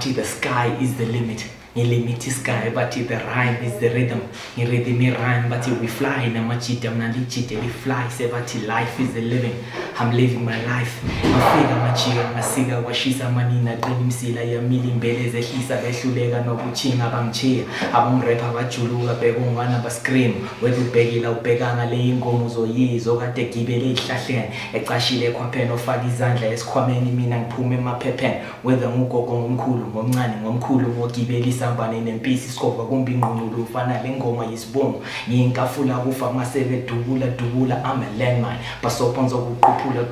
Bati the sky is the limit. Limit is sky, but the rhyme is the rhythm. Rhythm rhyme, but we fly. Namachita mnalichite, we fly. Say, but life is the living. I'm living my life. Mafika machiga, masiga, washisa manina, dream sila ya mili mbele ze hisa beshulega no kuchinga bamchia. Abum repa bachuluga begungwana bascream. Wetu begila ubeganga le ingomu zoyizo kate gibele ihlahlen. Eqashile kwapheno faka izandla esikhwameni mina ngiphume emaphephen. Whether ngugogo ngomkhulu ngomncane ngomkhulu ngogibeli sambane nempisi sikova kumbi ingqungulu ufana lengoma yisibongo yinkafula kufa masebe dubula I'm a landmine basophonza ukuquphula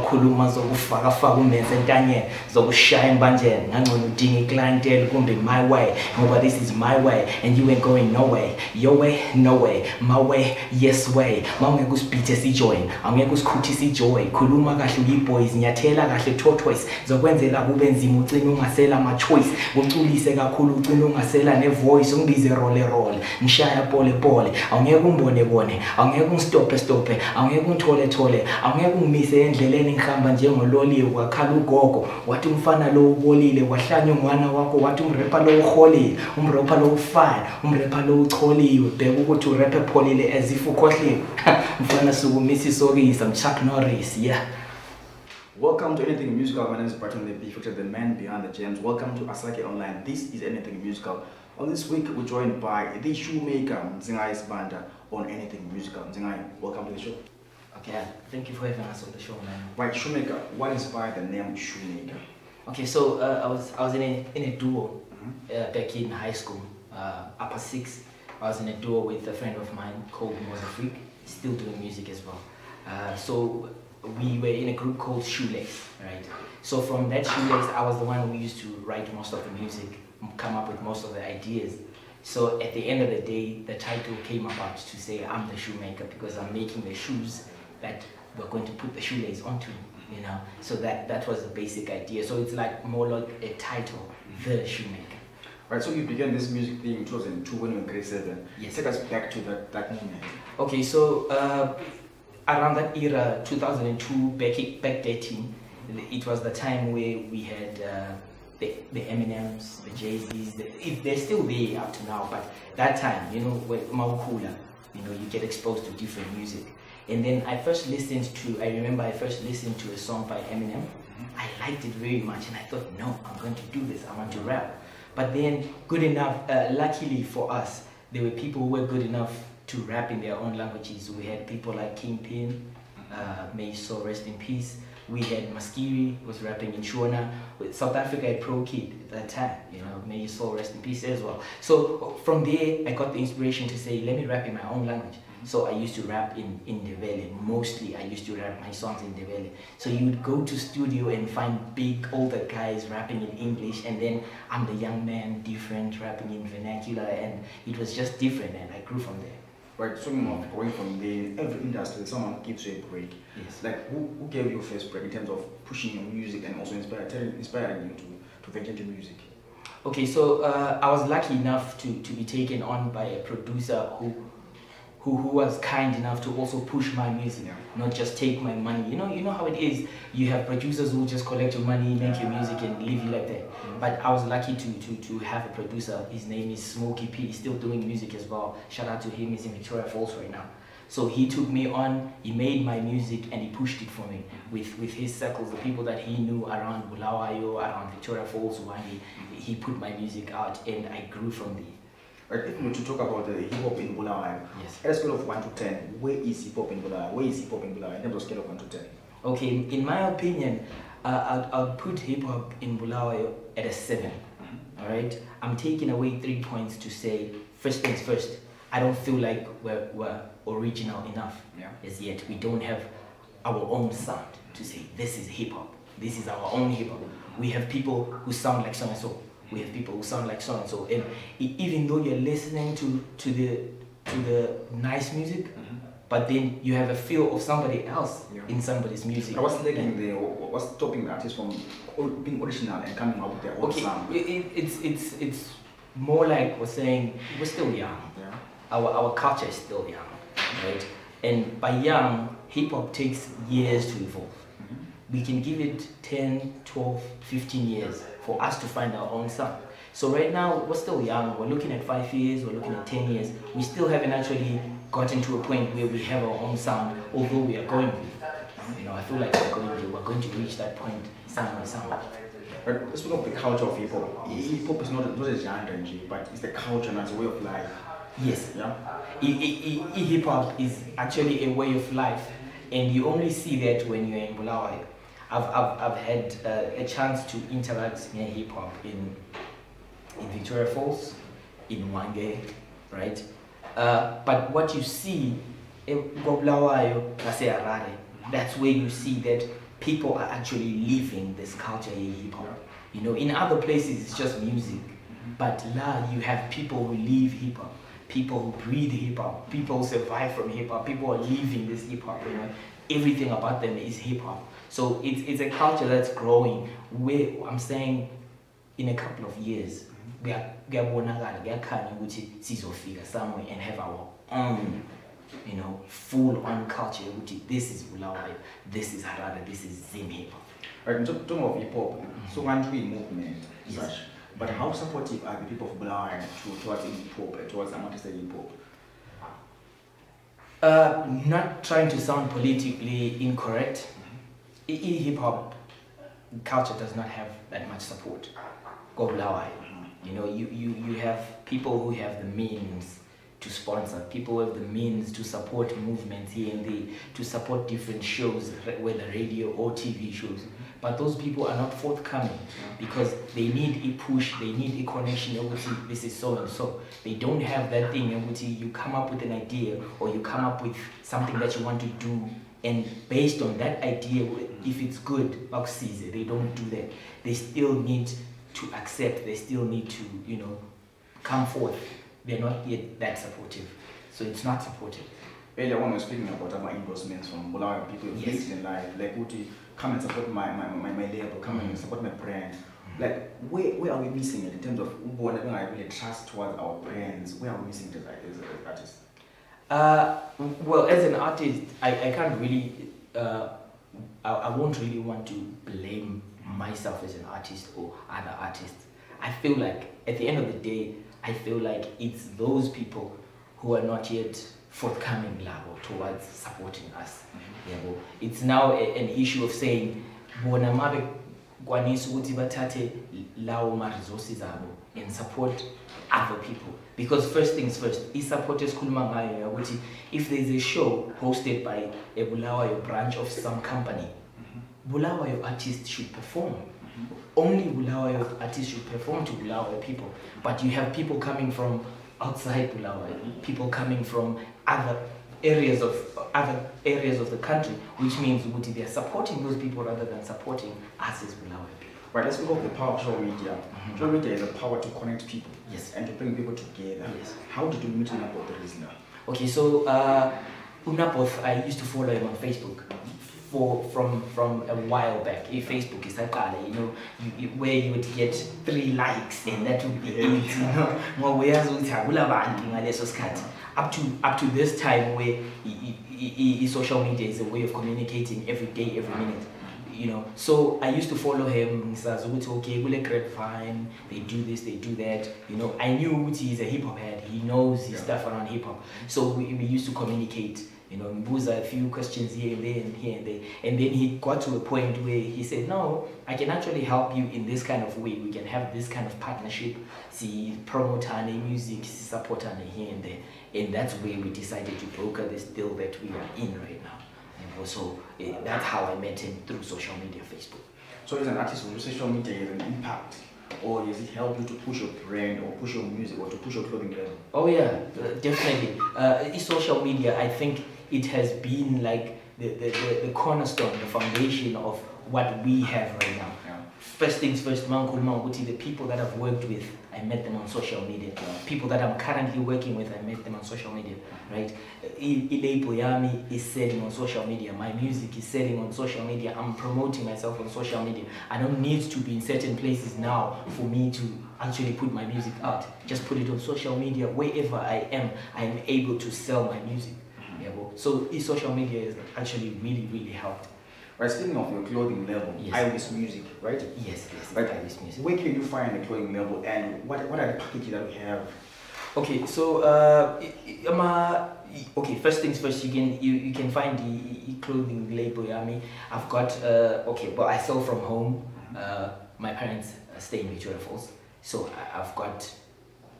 khuluma zokufaka umenze entanyeni zokushaya embanjeni ngangcono udinga iclientele kumbe my way ngoba this is my way and you ain't going no way your way no way my way yes way mawungeke usibhithe sijoin awungeke usikhuthise ijoy khuluma kahle uyiboys nyathela kahle tortoise zokwenzela kube nzima ucina ungasela ama choice uculise kakhulu ucina ungasela ne voice ungibize roll ngishaya pole awungeke umbone awungeke ungistope awungeke ungithole awungeke ungimise endleleni ngihamba njengololiwe wakhala ugogo wathi umfana lo ubolile wahlanya umwana wakho wathi umrapper lo uholile umrapper lo ufine umrapper lo ucholiwe bheka ukuthi urapper pholile as if ukhohliwe mfana sukumisa isokisa Chuck Norris yeah. Welcome to Anything Musical. My name is Barton, the Beefactor, the man behind the gems. Welcome to Asake Online. This is Anything Musical. On this week, we're joined by the Shoemaker, Mzingai's banda on Anything Musical. Mzingai, welcome to the show. Okay, thank you for having us on the show, man. Right, Shoemaker. What inspired the name Shoemaker? Okay, so I was in a duo back in high school, upper six. I was in a duo with a friend of mine called Freak, still doing music as well. So we were in a group called Shoelace, right? So from that Shoelace, I was the one who used to write most of the music, come up with most of the ideas. So at the end of the day, the title came about to say I'm the shoemaker because I'm making the shoes that we're going to put the shoelace onto, you know? So that was the basic idea. So it's like more like a title, The Shoemaker. Right, so you began this music thing in 2002 when you were in grade 7. Yes. Take us back to that moment. Okay, so around that era, 2002, back dating, it was the time where we had the Eminems, the Jay-Z's, they're still there up to now, but that time, you know, with Maukula, you know, you get exposed to different music. And then I remember I first listened to a song by Eminem. I liked it very much and I thought, no, I'm going to do this, I want to rap. But then, good enough, luckily for us, there were people who were good enough to rap in their own languages. We had people like Kingpin, may his soul rest in peace. We had Maskiri, was rapping in Shona. With South Africa had Pro Kid at that time, you know, may his soul rest in peace as well. So from there, I got the inspiration to say, let me rap in my own language. So I used to rap in Ndebele. Mostly I used to rap my songs in Ndebele. So you would go to studio and find big older guys rapping in English, and then I'm the young man, different, rapping in vernacular, and it was just different, and I grew from there. Right, so going from the every industry, someone gives you a break. Yes. Like who gave you first break in terms of pushing your music and also inspiring you to venture into music? Okay, so I was lucky enough to be taken on by a producer who was kind enough to also push my music, not just take my money. You know how it is. You have producers who just collect your money, make your music, and leave you like that. But I was lucky to have a producer. His name is Smokey P. He's still doing music as well. Shout out to him. He's in Victoria Falls right now. So he took me on. He made my music and he pushed it for me with his circles, the people that he knew around Bulawayo, around Victoria Falls. He put my music out, and I grew from there. Right, if we were to talk about the hip-hop in Bulawayo, yes. At a scale of 1 to 10, where is hip-hop in Bulawayo? Where is hip-hop in Bulawayo in terms of scale of 1 to 10? Okay, in my opinion, I'll put hip-hop in Bulawayo at a 7, all right? I'm taking away 3 points to say, first things first, I don't feel like we're original enough as yet. We don't have our own sound to say, this is hip-hop, this is our own hip-hop. We have people who sound like so-and-so. We have people who sound like so-and-so, and even though you're listening to the nice music, but then you have a feel of somebody else in somebody's music. What's stopping the artist from being original and coming out with their own sound? It's more like we're saying we're still young. Our culture is still young, right? And by young, hip hop takes years to evolve. we can give it 10, 12, 15 years for us to find our own sound. So right now, we're still young. We're looking at 5 years, we're looking at 10 years. We still haven't actually gotten to a point where we have our own sound, although we are going to. You know, I feel like we're going to reach that point somewhere. But let's speak of the culture of hip hop. Hip hop is not a genre, but it's the culture and it's a way of life. Yes. Yeah. Hip hop is actually a way of life, and you only see that when you're in Bulawayo. I've had a chance to interact near hip hop in Victoria Falls, in Wange, right? But what you see in Bulawayo, that's where you see that people are actually living this culture in hip hop. You know, in other places it's just music, but now you have people who live hip hop, people who breathe hip hop, people who survive from hip hop, people are living this hip hop. You know, everything about them is hip hop. So it's a culture that's growing. Where I'm saying, in a couple of years, we are somewhere and have our own, you know, full-on culture. This is Bulawayo, this is Harare, this is Zim hip hop. Right, talking of hip hop, so country movement, Yes. such. But how supportive are the people of Bulawayo towards hip hop, towards amateur hip hop? Not trying to sound politically incorrect, hip hop culture does not have that much support. Go Bulawayo. You know, you have people who have the means to sponsor, people who have the means to support movements here and there, to support different shows, whether radio or TV shows. But those people are not forthcoming because they need a push, they need a connection. This is so and so. They don't have that thing. You come up with an idea or you come up with something that you want to do, and based on that idea, if it's good, they don't do that. They still need to accept, they still need to, you know, come forth. They're not yet that supportive. So it's not supportive. Earlier when we were speaking about our endorsements from Bulawayo people based in life, like would you come and support my label, come and support my brand. Like where are we missing it in terms of I really trust towards our brands? Where are we missing it as artists? Well, as an artist, I can't really I won't really want to blame myself as an artist or other artists. I feel like at the end of the day, I feel like it's those people who are not yet forthcoming level towards supporting us. It's now an issue of saying bona mabe kwanisa ukuthi bathathe lawo ma resources abo and support other people, because first things first, support esikhuluma ngayo ukuthi if there is a show hosted by a Bulawayo branch of some company, Bulawayo artists should perform. Only Bulawayo artists should perform to Bulawayo people. But you have people coming from outside Bulawayo, people coming from other areas of the country, which means they are supporting those people rather than supporting us as Bulawayo people. Right, let's speak of the power of social media. Social media is a power to connect people, yes, and to bring people together. Yes. How did you meet Unapoth the listener? Okay, so Unapoth, I used to follow him on Facebook from a while back. Facebook is like, you know, where you would get 3 likes and that would be it. Up to this time where social media is a way of communicating every day, every minute. You know, so I used to follow him. Okay, grapevine, they do this, they do that. You know, I knew he's a hip hop head. He knows his stuff around hip hop. So we used to communicate. You know, Mbuza a few questions here and there and here and there. And then he got to a point where he said, no, I can actually help you in this kind of way. We can have this kind of partnership. See, promote music, support here and there. And that's where we decided to broker this deal that we are in right now. And so that's how I met him, through social media, Facebook. So as an artist, will social media have an impact? Or does it help you to push your brand or push your music or to push your clothing brand? Oh yeah, definitely. Social media, I think it has been like the cornerstone, the foundation of what we have right now. Yeah. First things first, the people that I've worked with, I met them on social media. People that I'm currently working with, I met them on social media, right? Ilebo Yami is selling on social media. My music is selling on social media. I'm promoting myself on social media. I don't need to be in certain places now for me to actually put my music out. Just put it on social media. Wherever I am able to sell my music. So social media has actually really helped. Right, speaking of your clothing label, Iris Music, right? Yes, right. Iris Music. Where can you find the clothing label, and what are the packages that we have? Okay, so okay, first things first, you can find the clothing label. I mean, I've got okay, but I sell from home. My parents stay in Victoria Falls, so I've got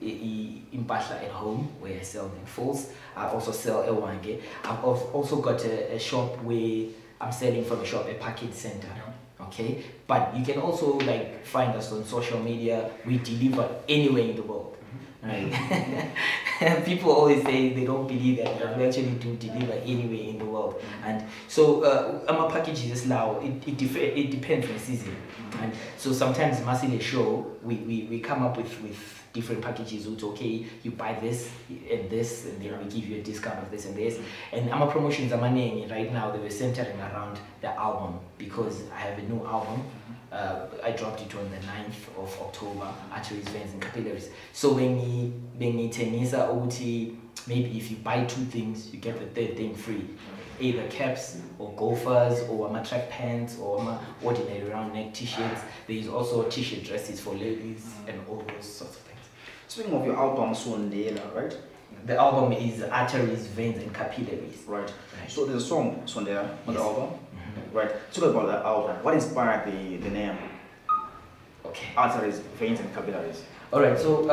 impahla at home where I sell in Falls. I also sell Ewange. I've also got a shop where I'm selling from a shop, a package center. Okay, but you can also like find us on social media. We deliver anywhere in the world. Right. People always say they don't believe that, but we actually do deliver anywhere in the world. And so our package is now it depends on the season. And so sometimes Masile show we come up with different packages. It's okay, you buy this and this, and then we give you a discount of this and this. And our promotions are money right now, they were centering around the album, because I have a new album. I dropped it on the 9th of October, Arteries, Veins and Capillaries. So when you tengisa OT, maybe if you buy 2 things, you get the 3rd thing free. Either caps or gophers or track pants or ordinary round neck t-shirts. There is also t-shirt dresses for ladies and all those sorts of things. Speaking of your album, Sondela, right? The album is Arteries, Veins and Capillaries. Right. So there's a song, Sondela, on the album. Right. Talk about that album. What inspired the name? Okay. Arteries, Veins and Capillaries. All right. So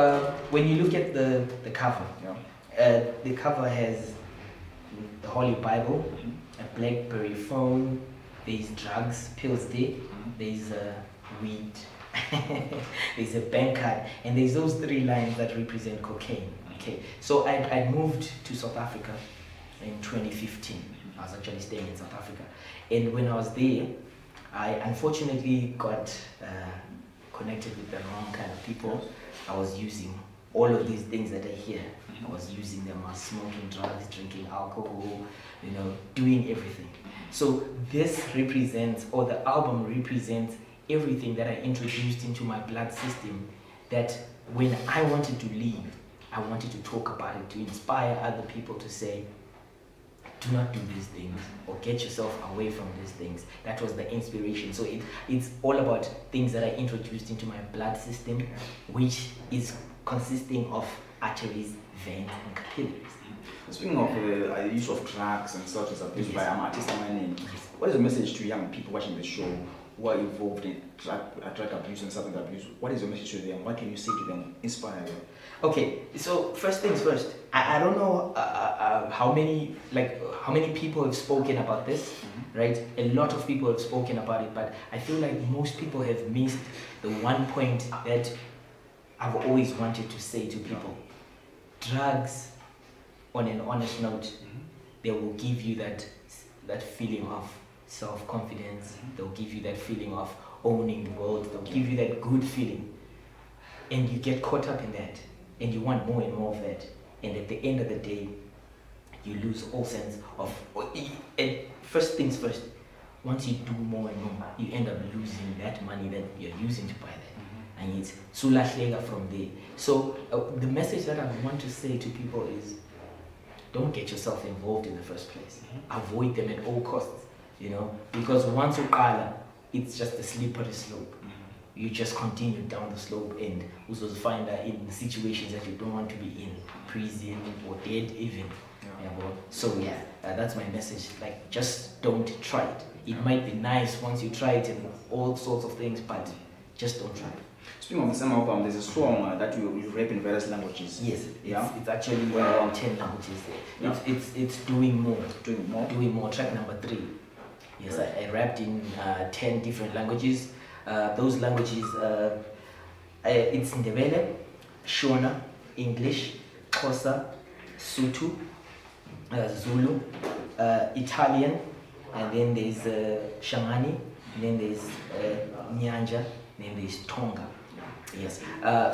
when you look at the cover, the cover has the Holy Bible, a BlackBerry phone. There's drugs, pills there. There's weed. There's a bank card, and there's those 3 lines that represent cocaine. Okay. So I moved to South Africa in 2015. I was actually staying in South Africa. And when I was there, I unfortunately got connected with the wrong kind of people. I was using all of these things that I hear. I was using them. I was smoking drugs, drinking alcohol, doing everything. So this represents, or the album represents, everything that I introduced into my blood system, that when I wanted to leave, I wanted to talk about it, to inspire other people to say, do not do these things, or get yourself away from these things. That was the inspiration. So it's all about things that I introduced into my blood system, which is consisting of arteries, veins, and capillaries. Speaking of the use of drugs and substance abuse by artists, what is the message to young people watching the show who are involved in drug abuse and substance abuse? What is your message to them? What can you say to them, inspire them? Okay, so first things first. I don't know how many people have spoken about this, right? A lot of people have spoken about it, but I feel like most people have missed the one point that I've always wanted to say to people. Drugs, on an honest note, they will give you that feeling of self-confidence. They'll give you that feeling of owning the world. They'll give you that good feeling, and you get caught up in that, and you want more and more of that, and at the end of the day you lose all sense of, and first things first, once you do more and more, you end up losing that money that you're using to buy that, and it's sulashlega from there. So the message that I want to say to people is, don't get yourself involved in the first place. Avoid them at all costs, because once you qala, it's just a slippery slope. You just continue down the slope and also find that in situations that you don't want to be in, prison or dead even. So that's my message. Like, just don't try it. It might be nice once you try it and all sorts of things, but just don't try it. Speaking of the same album, there's a song that you rap in various languages. Yes, it's actually around 10 languages. It's doing more. Doing more. Track number 3. Yes, I rapped in 10 different languages. Those languages, it's Ndebele, Shona, English, Xhosa, Sotho, Zulu, Italian, and then there's Shangani, and then there's Nyanja, and then there's Tonga. Yes.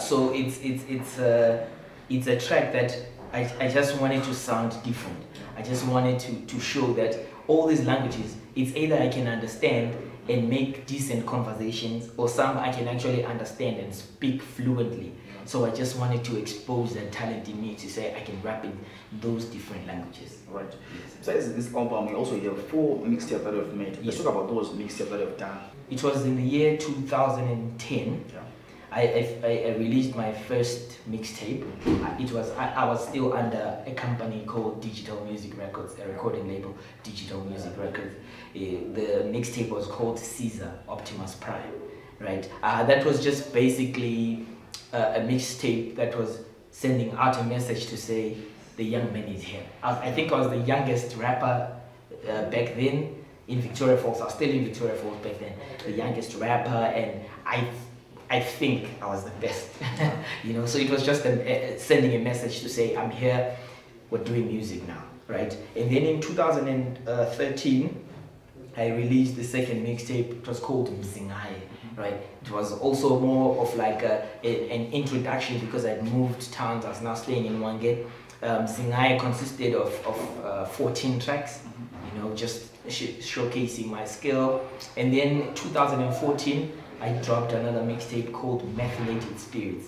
So it's a track that I just wanted to sound different. I just wanted to show that all these languages, it's either I can understand and make decent conversations, or some I can actually understand and speak fluently. So I just wanted to expose that talent in me to say I can rap in those different languages. Right. Besides this album, we also have 4 mixtapes that you've made. Let's talk about those mixtapes that you've done. It was in the year 2010. Yeah. I released my first mixtape. I was still under a company called Digital Music Records, a recording label, Digital Music Records. The mixtape was called Caesar Optimus Prime, right? That was just basically a mixtape that was sending out a message to say the young man is here. I think I was the youngest rapper back then in Victoria Falls. I was still in Victoria Falls back then, the youngest rapper, and I think I was the best. You know, so it was just sending a message to say I'm here, we're doing music now, right? And then in 2013 I released the second mixtape. It was called Mzingaye, right? It was also more of like an introduction, because I'd moved towns. I was now staying in Wangé. Mzingaye consisted of 14 tracks, you know, just showcasing my skill. And then 2014 I dropped another mixtape called Methylated Spirits.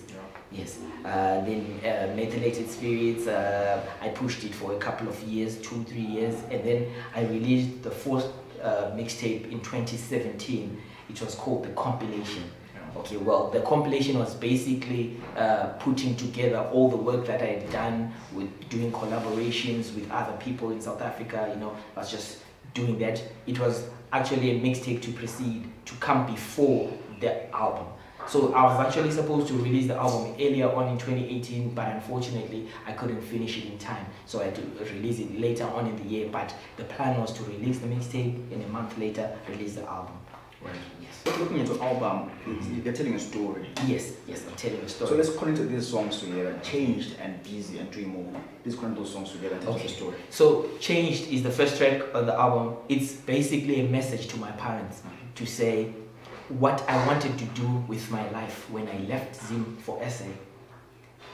Yes, then Methylated Spirits, I pushed it for a couple of years, 2-3 years, and then I released the fourth mixtape in 2017. It was called The Compilation. Okay, well, the compilation was basically putting together all the work that I had done with doing collaborations with other people in South Africa. You know, I was just doing that. It was actually a mixtape to come before the album. So I was actually supposed to release the album earlier on in 2018, but unfortunately I couldn't finish it in time. So I had to release it later on in the year, but the plan was to release the mixtape and a month later release the album. Right. Yes. Looking at your album, you're telling a story. Yes, I'm telling a story. So let's connect these songs together, Changed and Busy and Dream More. Let's connect those songs together and tell the story. So Changed is the first track on the album. It's basically a message to my parents to say what I wanted to do with my life when I left Zim for SA.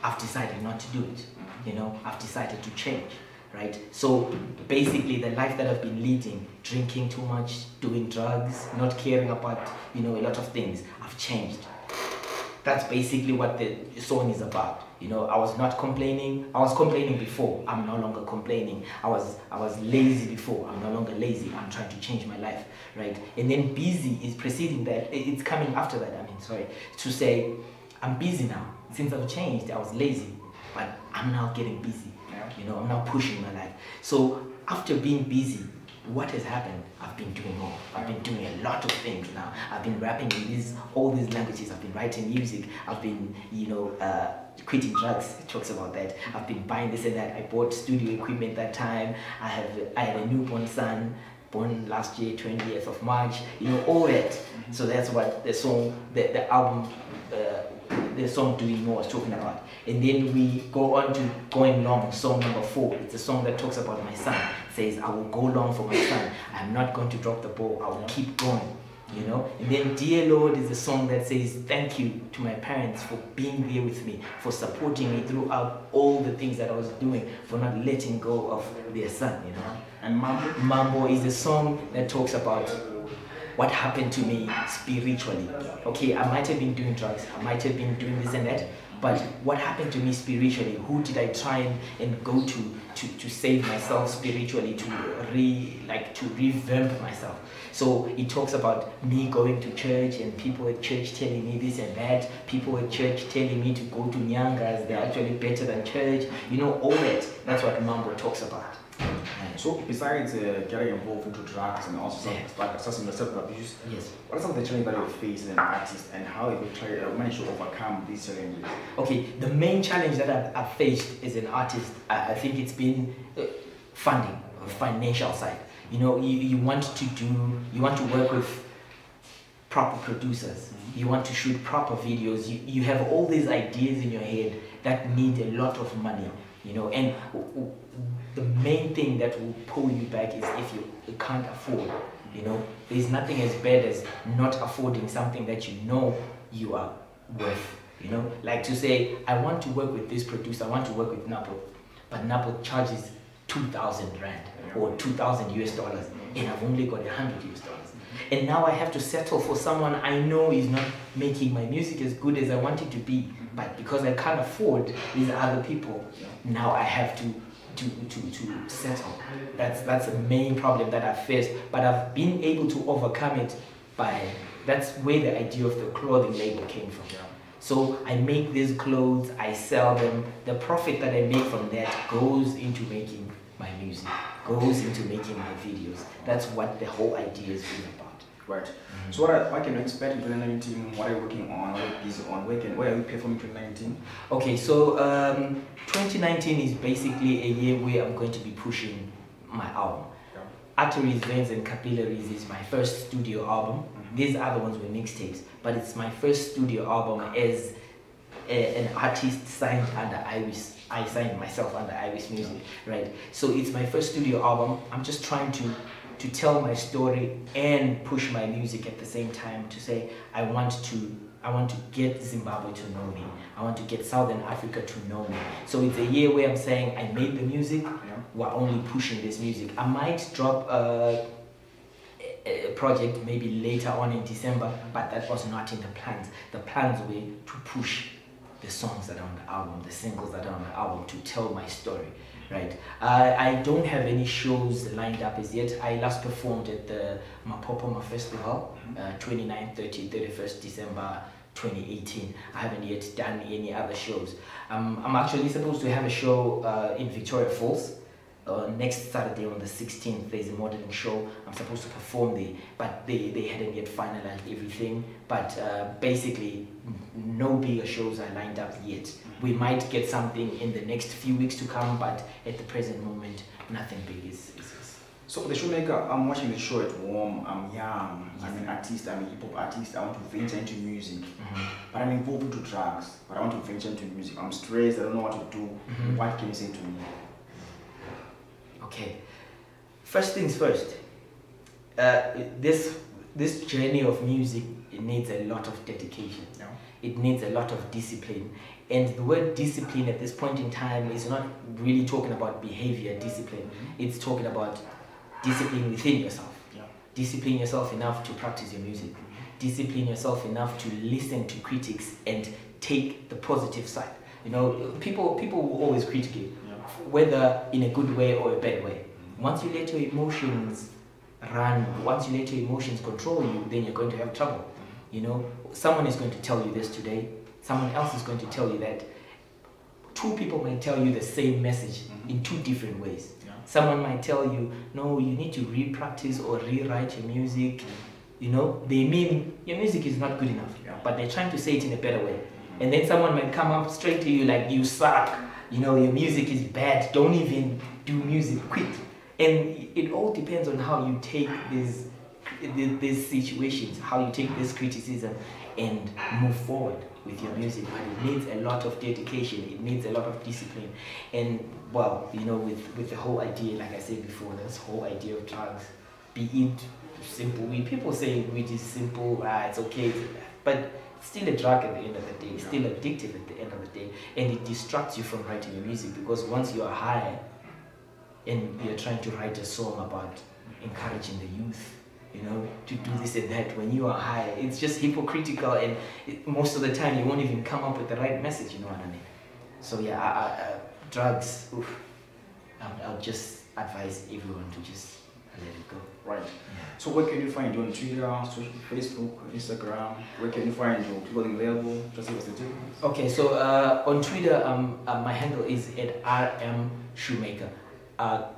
I've decided not to do it. You know, I've decided to change. Right? So basically the life that I've been leading, drinking too much, doing drugs, not caring about, you know, a lot of things, I've changed. That's basically what the song is about. You know, I was not complaining. I was complaining before. I'm no longer complaining. I was lazy before. I'm no longer lazy. I'm trying to change my life, right? And then busy is preceding that. It's coming after that. To say I'm busy now. Since I've changed, I was lazy, but I'm now getting busy. You know, I'm now pushing my life. So after being busy, what has happened? I've been doing more. I've been doing a lot of things now. I've been rapping in all these languages. I've been writing music. I've been, you know, quitting drugs. It talks about that. I've been buying this and that. I bought studio equipment that time. I had a newborn son, born last year, 20th of March. You know, all that. So that's what the song, the album, the song Doing More is talking about. And then we go on to Going Long, song number 4. It's a song that talks about my son. It says, I will go long for my son. I'm not going to drop the ball. I will keep going. You know. And then Dear Lord is a song that says thank you to my parents for being there with me, for supporting me throughout all the things that I was doing, for not letting go of their son, you know. And Mambo is a song that talks about what happened to me spiritually. Okay, I might have been doing drugs, I might have been doing this and that, but what happened to me spiritually? Who did I try and go to save myself spiritually, to revamp myself? So it talks about me going to church and people at church telling me this and that, people at church telling me to go to Nyangas, they're actually better than church, you know, all that. That's what Mambo talks about. So besides getting involved into drugs and also self-abuse, yes, what are some of the challenges that you face as an artist, and how have you managed to overcome these challenges? Okay, the main challenge that I've faced as an artist, I think it's been funding, financial side. You know, you want to work with proper producers, you want to shoot proper videos, you have all these ideas in your head that need a lot of money, you know, and the main thing that will pull you back is if you can't afford. You know, there's nothing as bad as not affording something that you know you are worth. You know, like to say, I want to work with this producer, I want to work with Napo, but Napo charges 2,000 Rand or 2,000 US dollars, and I've only got 100 US dollars. And now I have to settle for someone I know is not making my music as good as I want it to be. But because I can't afford these other people, now I have to settle. That's the main problem that I faced. But I've been able to overcome it that's where the idea of the clothing label came from. So I make these clothes, I sell them. The profit that I make from that goes into making my music, goes into making my videos. That's what the whole idea is really about. Right. So what can you expect in 2019? What are you working on? What are you busy on? Where are you performing in 2019? Okay, so 2019 is basically a year where I'm going to be pushing my album. Arteries, Veins and Capillaries is my first studio album. These other ones were mixtapes, but it's my first studio album as an artist signed under Iris. I signed myself under Iris Music, right? So it's my first studio album. I'm just trying to tell my story and push my music at the same time, to say I want to get Zimbabwe to know me. I want to get Southern Africa to know me. So it's a year where I'm saying I made the music, we're only pushing this music. I might drop a project maybe later on in December, but that was not in the plans. The plans were to push the songs that are on the album, the singles that are on the album, to tell my story, right? I don't have any shows lined up as yet. I last performed at the Mapopoma Festival, 29th, 30th, 31st December 2018. I haven't yet done any other shows. I'm actually supposed to have a show in Victoria Falls. Next Saturday on the 16th, there's a modeling show. I'm supposed to perform there, but they hadn't yet finalized everything. But basically, no bigger shows are lined up yet. We might get something in the next few weeks to come, but at the present moment, nothing big is. So the Shoemaker, I'm watching the show at Warm. I'm young. I'm an artist. I'm a hip hop artist. I want to venture into music, but I'm involved into drugs. But I want to venture into music. I'm stressed. I don't know what to do. What can you say to me? Okay, first things first, this journey of music, it needs a lot of dedication. It needs a lot of discipline. And the word discipline at this point in time is not really talking about behavior discipline. It's talking about discipline within yourself. Discipline yourself enough to practice your music. Discipline yourself enough to listen to critics and take the positive side. You know, people will always critique, whether in a good way or a bad way. Once you let your emotions run, once you let your emotions control you, then you're going to have trouble. You know, someone is going to tell you this today, someone else is going to tell you that. Two people might tell you the same message in two different ways. Someone might tell you, no, you need to re-practice or rewrite your music. You know, they mean your music is not good enough, but they're trying to say it in a better way. And then someone might come up straight to you like, you suck. You know, your music is bad, don't even do music, quit. And it all depends on how you take these situations, how you take this criticism and move forward with your music. But it needs a lot of dedication, it needs a lot of discipline. And well, you know, with the whole idea, like I said before, this whole idea of drugs, be it simple weed. People say weed is simple, it's okay, but still a drug at the end of the day, still addictive at the end of the day, and it distracts you from writing your music, because once you are high and you're trying to write a song about encouraging the youth, you know, to do this and that, when you are high, it's just hypocritical, and most of the time you won't even come up with the right message, you know what I mean? So yeah, drugs, I'll just advise everyone to just let it go. Right. So where can you find you on Twitter, Facebook, Instagram? Where can you find your clothing label? Just give us the tip. Okay, so on Twitter, my handle is at RM Shoemaker.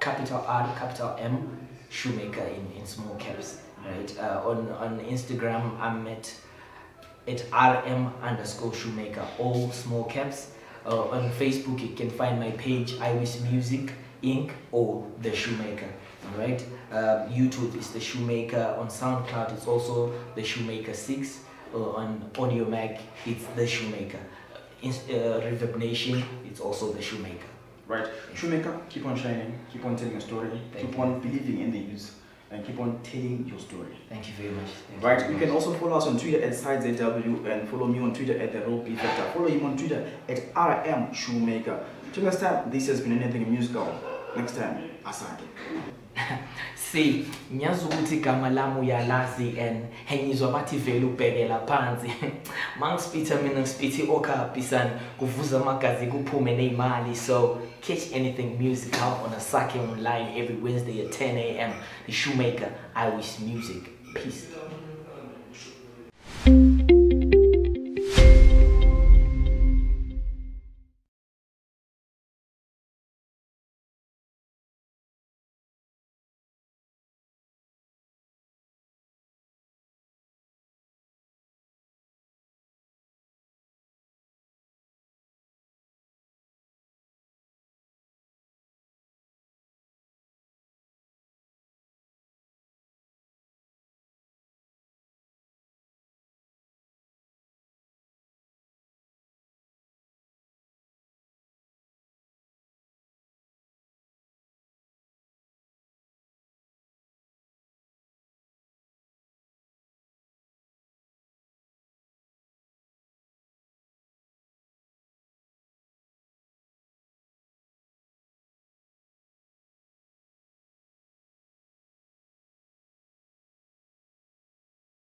Capital R, capital M, Shoemaker in small caps. Right. On Instagram, I'm at RM_Shoemaker, all small caps. On Facebook, you can find my page, Iris Music Inc. or The Shoemaker. Right. YouTube is The Shoemaker. On SoundCloud, it's also The Shoemaker 6. On Audio Mac, it's The Shoemaker. Reverb Nation, it's also The Shoemaker. Right. Shoemaker, keep on shining, keep on telling your story, keep on believing in the youth, and keep on telling your story. Thank you very much. Right. You can also follow us on Twitter at SideZW, and follow me on Twitter at The Real Beefactor. Follow him on Twitter at RM Shoemaker. Till next time, this has been Anything Musical. Next time, Asante. See, ngiyazi ukuthi igama lami uyalazi and ngizwa bathi vele ubhekela phansi. Mangispitha mina ngispithi okhapisana kuvuza amagazi kuphume nezimali. So catch anything musical on Asake Online every Wednesday at 10 a.m. The Shoemaker, I wish music. Peace.